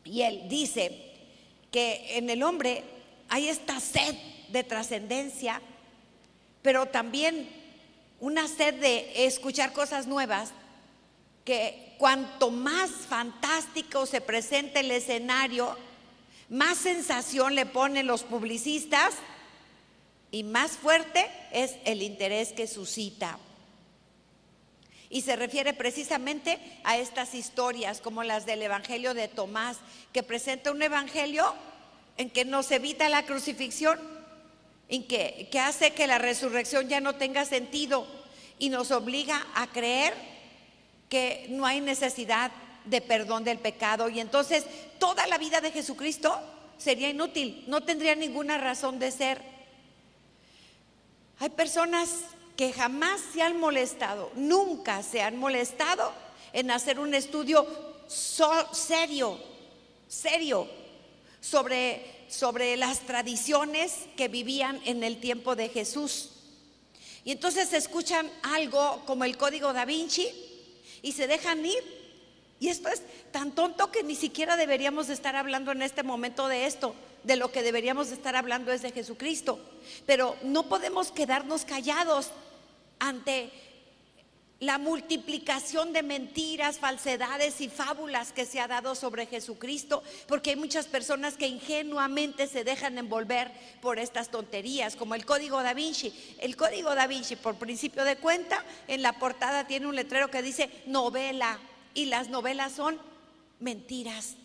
Y él dice que en el hombre hay esta sed de trascendencia, pero también una sed de escuchar cosas nuevas, que cuanto más fantástico se presenta el escenario, más sensación le ponen los publicistas y más fuerte es el interés que suscita. Y se refiere precisamente a estas historias como las del Evangelio de Tomás, que presenta un evangelio en que nos evita la crucifixión, en que hace que la resurrección ya no tenga sentido y nos obliga a creer que no hay necesidad de perdón del pecado, y entonces toda la vida de Jesucristo sería inútil, no tendría ninguna razón de ser. Hay personas que jamás se han molestado, nunca se han molestado en hacer un estudio serio sobre las tradiciones que vivían en el tiempo de Jesús. Y entonces escuchan algo como el Código Da Vinci y se dejan ir. Y esto es tan tonto que ni siquiera deberíamos estar hablando en este momento de esto. De lo que deberíamos estar hablando es de Jesucristo. Pero no podemos quedarnos callados ante la multiplicación de mentiras, falsedades y fábulas que se ha dado sobre Jesucristo, porque hay muchas personas que ingenuamente se dejan envolver por estas tonterías, como el Código Da Vinci. El Código Da Vinci, por principio de cuenta, en la portada tiene un letrero que dice novela, y las novelas son mentiras.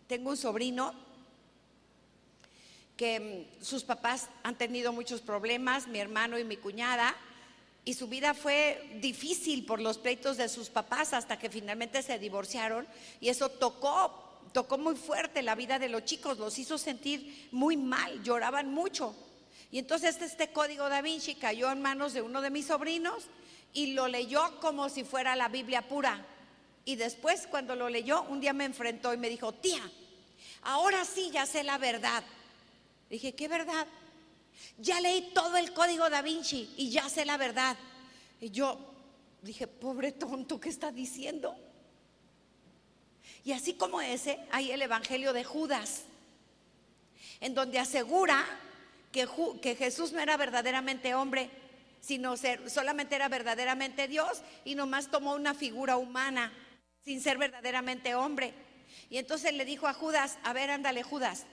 Tengo un sobrino que sus papás han tenido muchos problemas, mi hermano y mi cuñada, y su vida fue difícil por los pleitos de sus papás hasta que finalmente se divorciaron, y eso tocó muy fuerte la vida de los chicos, los hizo sentir muy mal, lloraban mucho. Y entonces este Código Da Vinci cayó en manos de uno de mis sobrinos y lo leyó como si fuera la Biblia pura. Y después, cuando lo leyó, un día me enfrentó y me dijo: tía, ahora sí ya sé la verdad. Dije: ¿qué verdad? Ya leí todo el Código Da Vinci y ya sé la verdad. Y yo dije: pobre tonto, ¿qué está diciendo? Y así como ese, hay el Evangelio de Judas, en donde asegura que Jesús no era verdaderamente hombre, sino solamente era verdaderamente Dios, y nomás tomó una figura humana sin ser verdaderamente hombre. Y entonces le dijo a Judas: a ver, ándale, Judas,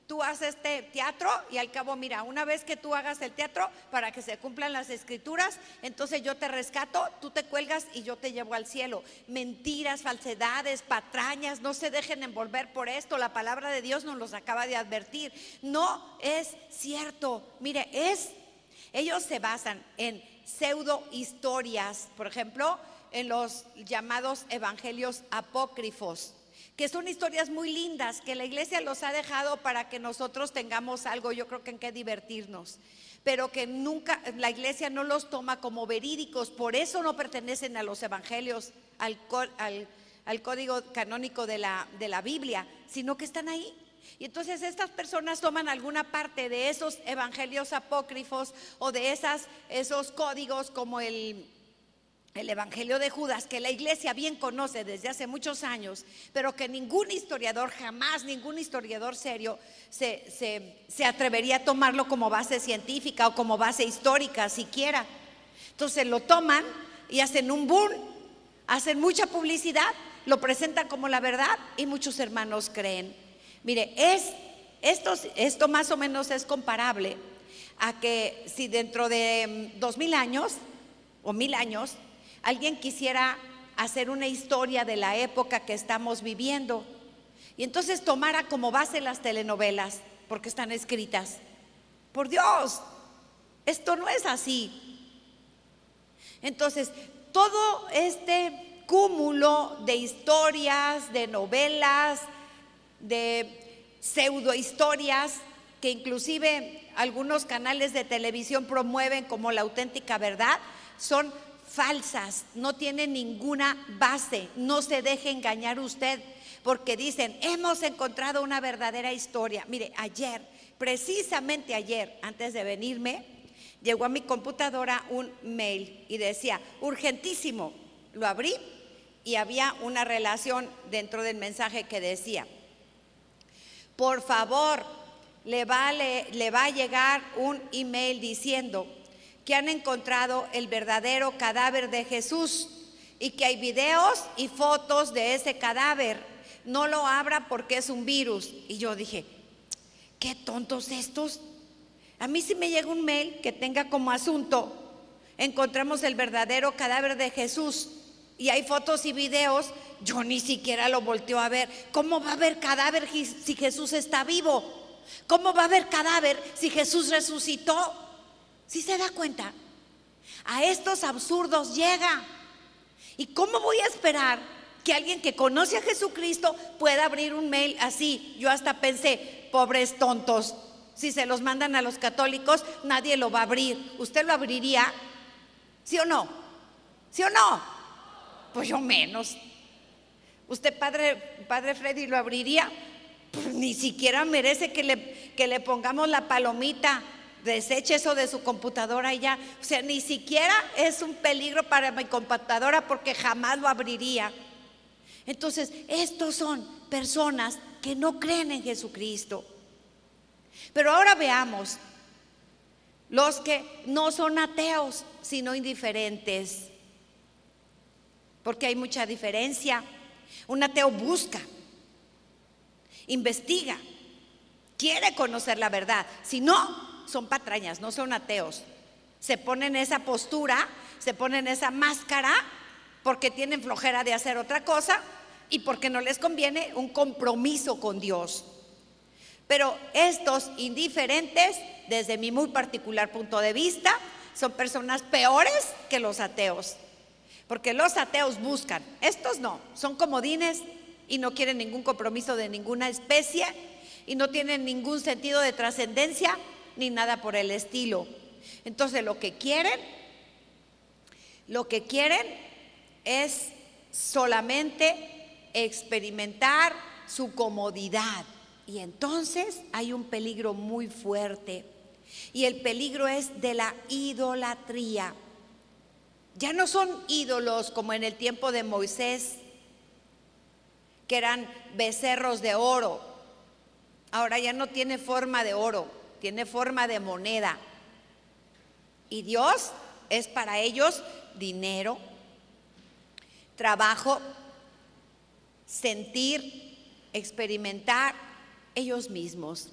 tú haces este teatro, y al cabo, mira, una vez que tú hagas el teatro para que se cumplan las escrituras, entonces yo te rescato, tú te cuelgas y yo te llevo al cielo. Mentiras, falsedades, patrañas, no se dejen envolver por esto. La palabra de Dios nos los acaba de advertir. No es cierto. Mire, ellos se basan en pseudo historias, por ejemplo, en los llamados evangelios apócrifos, que son historias muy lindas que la iglesia los ha dejado para que nosotros tengamos algo, yo creo que en qué divertirnos, pero que nunca la iglesia no los toma como verídicos. Por eso no pertenecen a los evangelios, al código canónico de la Biblia, sino que están ahí. Y entonces estas personas toman alguna parte de esos evangelios apócrifos o de esos códigos, como el Evangelio de Judas, que la iglesia bien conoce desde hace muchos años, pero que ningún historiador, jamás ningún historiador serio se atrevería a tomarlo como base científica o como base histórica siquiera. Entonces lo toman y hacen un boom, hacen mucha publicidad, lo presentan como la verdad, y muchos hermanos creen. Mire, esto más o menos es comparable a que si dentro de 2000 años o 1000 años alguien quisiera hacer una historia de la época que estamos viviendo, y entonces tomara como base las telenovelas, porque están escritas. Por Dios, esto no es así. Entonces, todo este cúmulo de historias, de novelas, de pseudohistorias, que inclusive algunos canales de televisión promueven como la auténtica verdad, son falsas, no tienen ninguna base. No se deje engañar usted, porque dicen: hemos encontrado una verdadera historia. Mire, precisamente ayer, antes de venirme, llegó a mi computadora un mail y decía: urgentísimo. Lo abrí y había una relación dentro del mensaje que decía: por favor, le va a llegar un email diciendo que han encontrado el verdadero cadáver de Jesús y que hay videos y fotos de ese cadáver. No lo abra porque es un virus. Y yo dije, qué tontos estos. A mí si me llega un mail que tenga como asunto: encontramos el verdadero cadáver de Jesús y hay fotos y videos, yo ni siquiera lo volteo a ver. ¿Cómo va a haber cadáver si Jesús está vivo? ¿Cómo va a haber cadáver si Jesús resucitó? ¿Sí se da cuenta? A estos absurdos llega. ¿Y cómo voy a esperar que alguien que conoce a Jesucristo pueda abrir un mail así? Yo hasta pensé, pobres tontos, si se los mandan a los católicos, nadie lo va a abrir. ¿Usted lo abriría? ¿Sí o no? ¿Sí o no? Pues yo menos. ¿Usted, padre Freddy, lo abriría? Pues ni siquiera merece que le pongamos la palomita. Deseche eso de su computadora y ya. O sea, ni siquiera es un peligro para mi computadora porque jamás lo abriría. Entonces, estos son personas que no creen en Jesucristo. Pero ahora veamos los que no son ateos, sino indiferentes. Porque hay mucha diferencia. Un ateo busca, investiga, quiere conocer la verdad. Si no, son patrañas, no son ateos. Se ponen esa postura, se ponen esa máscara porque tienen flojera de hacer otra cosa y porque no les conviene un compromiso con Dios. Pero estos indiferentes, desde mi muy particular punto de vista, son personas peores que los ateos. Porque los ateos buscan, estos no, son comodines y no quieren ningún compromiso de ninguna especie y no tienen ningún sentido de trascendencia ni nada por el estilo. Entonces lo que quieren es solamente experimentar su comodidad. Y entonces hay un peligro muy fuerte, y el peligro es de la idolatría. Ya no son ídolos como en el tiempo de Moisés, que eran becerros de oro. Ahora ya no tiene forma de oro, tiene forma de moneda. Y Dios es para ellos dinero, trabajo, sentir, experimentar ellos mismos.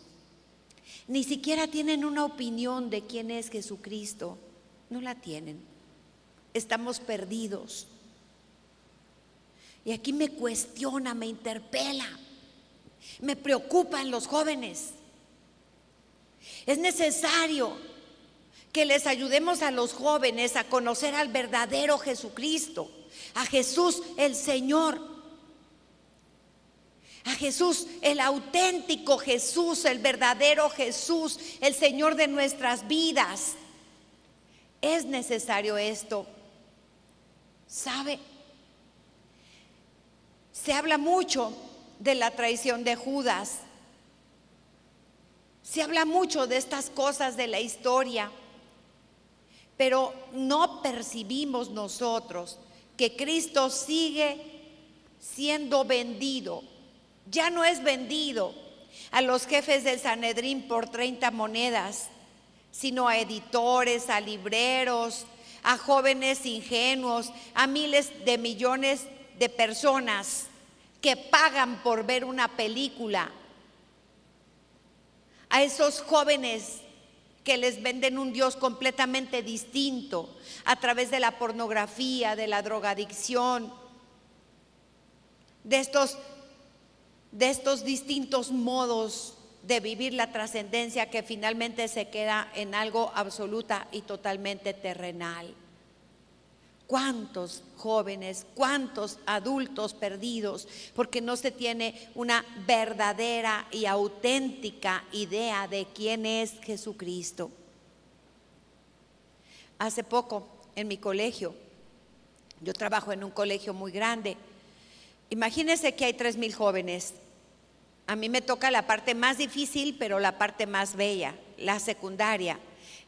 Ni siquiera tienen una opinión de quién es Jesucristo, no la tienen. Estamos perdidos. Y aquí me cuestiona, me interpela, me preocupan los jóvenes. Es necesario que les ayudemos a los jóvenes a conocer al verdadero Jesucristo, a Jesús el Señor, a Jesús el auténtico Jesús, el verdadero Jesús, el Señor de nuestras vidas. Es necesario esto. ¿Sabe? Se habla mucho de la traición de Judas. Se habla mucho de estas cosas de la historia, pero no percibimos nosotros que Cristo sigue siendo vendido. Ya no es vendido a los jefes del Sanedrín por 30 monedas, sino a editores, a libreros, a jóvenes ingenuos, a miles de millones de personas que pagan por ver una película, a esos jóvenes que les venden un Dios completamente distinto a través de la pornografía, de la drogadicción, de estos distintos modos de vivir la trascendencia que finalmente se queda en algo absoluta y totalmente terrenal. ¿Cuántos jóvenes, cuántos adultos perdidos porque no se tiene una verdadera y auténtica idea de quién es Jesucristo? Hace poco en mi colegio, yo trabajo en un colegio muy grande, imagínense que hay 3,000 jóvenes. A mí me toca la parte más difícil, pero la parte más bella, la secundaria.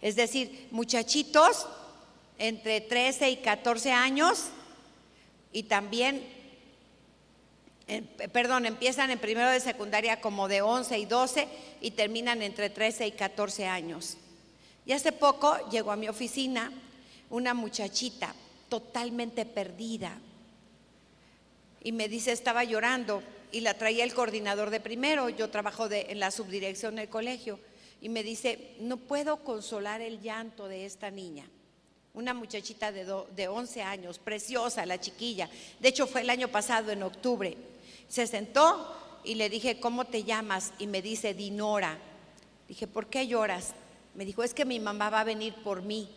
Es decir, muchachitos entre 13 y 14 años y también, empiezan en primero de secundaria como de 11 y 12 y terminan entre 13 y 14 años. Y hace poco llegó a mi oficina una muchachita totalmente perdida y me dice, estaba llorando, y la traía el coordinador de primero, yo trabajo en la subdirección del colegio, y me dice, no puedo consolar el llanto de esta niña. Una muchachita de 11 años, preciosa la chiquilla, de hecho fue el año pasado en octubre. Se sentó y le dije, ¿cómo te llamas? Y me dice, Dinora. Dije, ¿por qué lloras? Me dijo, es que mi mamá va a venir por mí.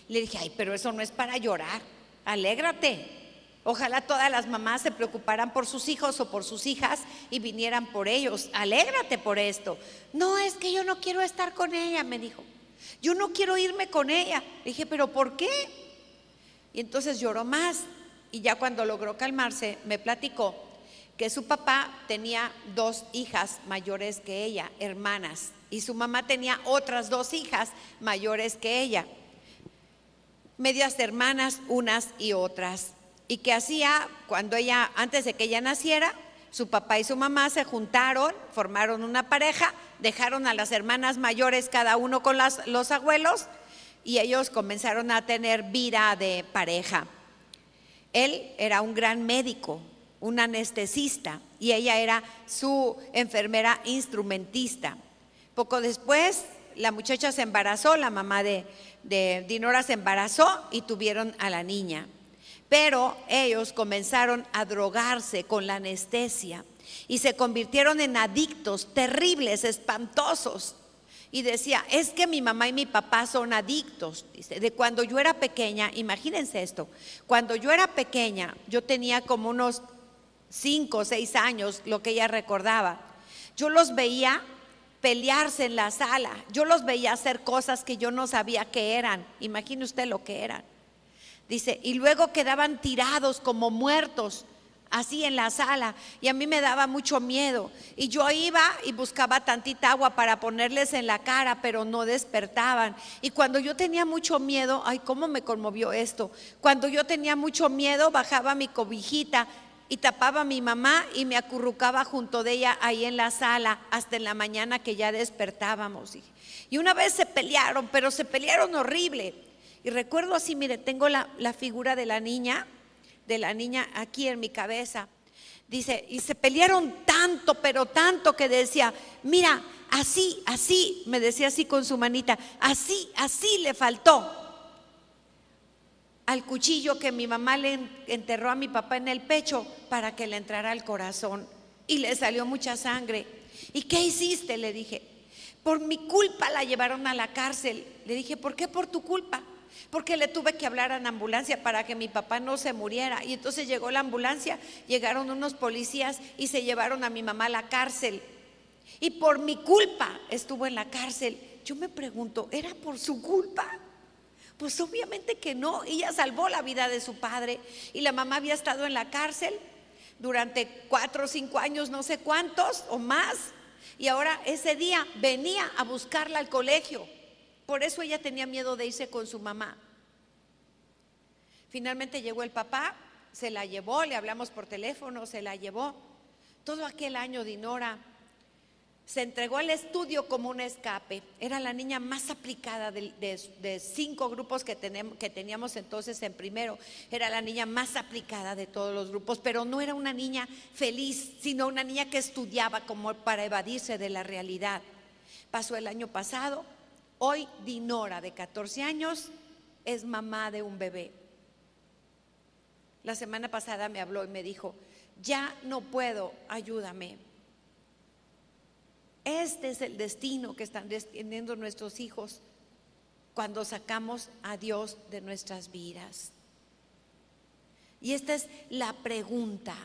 Le dije, ay, pero eso no es para llorar, alégrate. Ojalá todas las mamás se preocuparan por sus hijos o por sus hijas y vinieran por ellos. Alégrate por esto. No, es que yo no quiero estar con ella, me dijo. Yo no quiero irme con ella. Le dije, ¿pero por qué? Y entonces lloró más. Y ya cuando logró calmarse, me platicó que su papá tenía 2 hijas mayores que ella, hermanas, y su mamá tenía otras 2 hijas mayores que ella, medias hermanas unas y otras. Y que hacía cuando ella, antes de que ella naciera, su papá y su mamá se juntaron, formaron una pareja, dejaron a las hermanas mayores cada uno con los abuelos y ellos comenzaron a tener vida de pareja. Él era un gran médico, un anestesista, y ella era su enfermera instrumentista. Poco después la muchacha se embarazó, la mamá de Dinora se embarazó y tuvieron a la niña. Pero ellos comenzaron a drogarse con la anestesia y se convirtieron en adictos terribles, espantosos. Y decía, es que mi mamá y mi papá son adictos. Dice, de cuando yo era pequeña, imagínense esto, cuando yo era pequeña, yo tenía como unos 5 o 6 años, lo que ella recordaba. Yo los veía pelearse en la sala, yo los veía hacer cosas que yo no sabía qué eran. Imagine usted lo que eran. Dice, y luego quedaban tirados como muertos, así en la sala, y a mí me daba mucho miedo. Y yo iba y buscaba tantita agua para ponerles en la cara, pero no despertaban. Y cuando yo tenía mucho miedo, ay, cómo me conmovió esto. Cuando yo tenía mucho miedo, bajaba mi cobijita y tapaba a mi mamá y me acurrucaba junto de ella ahí en la sala hasta en la mañana que ya despertábamos. Y una vez se pelearon, pero se pelearon horrible. Y recuerdo así, mire, tengo la figura de la niña aquí en mi cabeza. Dice, y se pelearon tanto, pero tanto que decía, mira, así, me decía así con su manita, así le faltó al cuchillo que mi mamá le enterró a mi papá en el pecho para que le entrara al corazón y le salió mucha sangre. ¿Y qué hiciste? Le dije, por mi culpa la llevaron a la cárcel. Le dije, ¿por qué por tu culpa? Porque le tuve que hablar a la ambulancia para que mi papá no se muriera. Y entonces llegó la ambulancia, llegaron unos policías y se llevaron a mi mamá a la cárcel. Y por mi culpa estuvo en la cárcel. Yo me pregunto, ¿era por su culpa? Pues obviamente que no. Ella salvó la vida de su padre. Y la mamá había estado en la cárcel durante 4 o 5 años, no sé cuántos o más. Y ahora ese día venía a buscarla al colegio. Por eso ella tenía miedo de irse con su mamá. Finalmente llegó el papá, se la llevó, le hablamos por teléfono, se la llevó. Todo aquel año Dinora se entregó al estudio como un escape. Era la niña más aplicada de 5 grupos que teníamos entonces en primero. Era la niña más aplicada de todos los grupos, pero no era una niña feliz, sino una niña que estudiaba como para evadirse de la realidad. Pasó el año pasado. Hoy Dinora, de 14 años, es mamá de un bebé. La semana pasada me habló y me dijo, ya no puedo, ayúdame. Este es el destino que están teniendo nuestros hijos cuando sacamos a Dios de nuestras vidas. Y esta es la pregunta,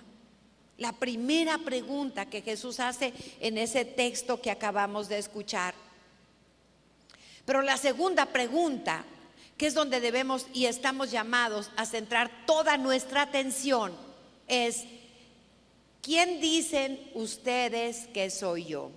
la primera pregunta que Jesús hace en ese texto que acabamos de escuchar. Pero la segunda pregunta, que es donde debemos y estamos llamados a centrar toda nuestra atención, es: ¿quién dicen ustedes que soy yo?